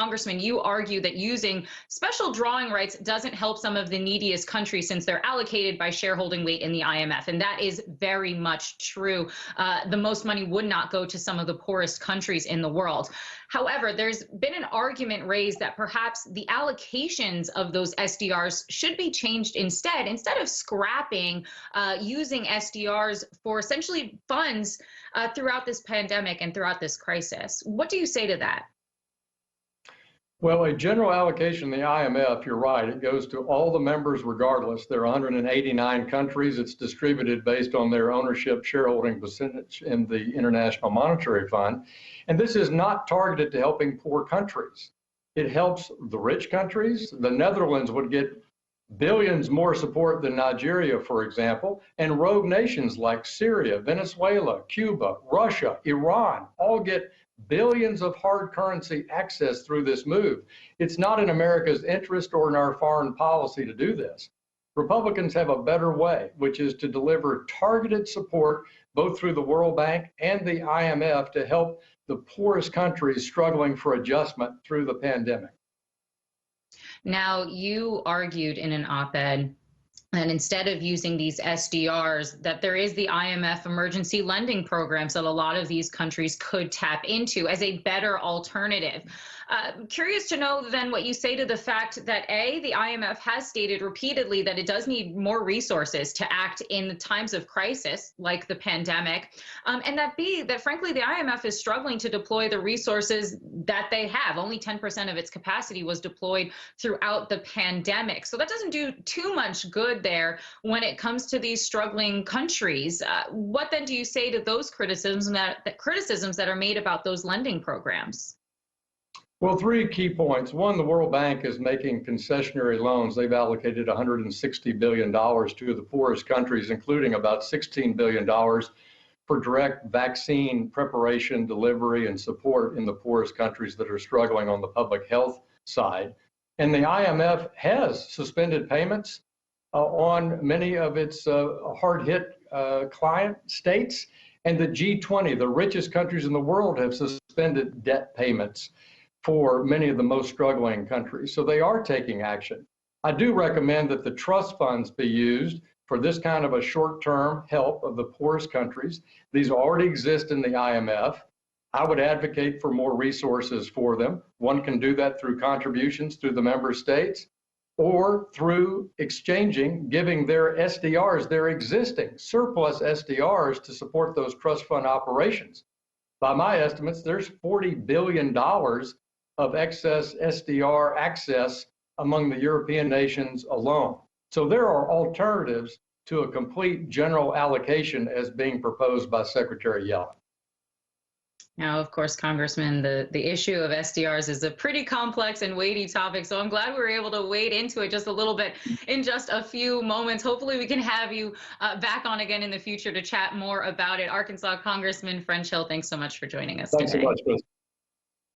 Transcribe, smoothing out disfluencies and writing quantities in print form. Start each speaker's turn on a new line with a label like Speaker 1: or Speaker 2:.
Speaker 1: Congressman, you argue that using special drawing rights doesn't help some of the neediest countries since they're allocated by shareholding weight in the IMF. And that is very much true. The most money would not go to some of the poorest countries in the world. However, there's been an argument raised that perhaps the allocations of those SDRs should be changed instead of scrapping using SDRs for essentially funds throughout this pandemic and throughout this crisis. What do you say to that?
Speaker 2: Well, a general allocation in the IMF, you're right, it goes to all the members regardless. There are 189 countries. It's distributed based on their ownership shareholding percentage in the International Monetary Fund. And this is not targeted to helping poor countries. It helps the rich countries. The Netherlands would get billions more support than Nigeria, for example, and rogue nations like Syria, Venezuela, Cuba, Russia, Iran all get billions of hard currency access through this move. It's not in America's interest or in our foreign policy to do this. Republicans have a better way, which is to deliver targeted support both through the World Bank and the IMF to help the poorest countries struggling for adjustment through the pandemic.
Speaker 1: Now, you argued in an op-ed and instead of using these SDRs, that there is the IMF emergency lending programs that a lot of these countries could tap into as a better alternative. Curious to know then what you say to the fact that A, the IMF has stated repeatedly that it does need more resources to act in times of crisis like the pandemic, and that B, that frankly the IMF is struggling to deploy the resources that they have. Only 10% of its capacity was deployed throughout the pandemic. So that doesn't do too much good there when it comes to these struggling countries. What then do you say to those criticisms that are made about those lending programs?
Speaker 2: Well, three key points. One, the World Bank is making concessionary loans. They've allocated $160 billion to the poorest countries, including about $16 billion for direct vaccine preparation, delivery, and support in the poorest countries that are struggling on the public health side. And the IMF has suspended payments on many of its hard-hit client states. And the G20, the richest countries in the world, have suspended debt payments for many of the most struggling countries. So they are taking action. I do recommend that the trust funds be used for this kind of a short-term help of the poorest countries. These already exist in the IMF. I would advocate for more resources for them. One can do that through contributions through the member states or through exchanging, giving their SDRs, their existing surplus SDRs to support those trust fund operations. By my estimates, there's $40 billion of excess SDR access among the European nations alone. So there are alternatives to a complete general allocation as being proposed by Secretary Yellen.
Speaker 1: Now, of course, Congressman, the issue of SDRs is a pretty complex and weighty topic, so I'm glad we were able to wade into it just a little bit in just a few moments. Hopefully we can have you back on again in the future to chat more about it. Arkansas Congressman French Hill, thanks so much for joining us today.
Speaker 2: Thanks so much, Chris.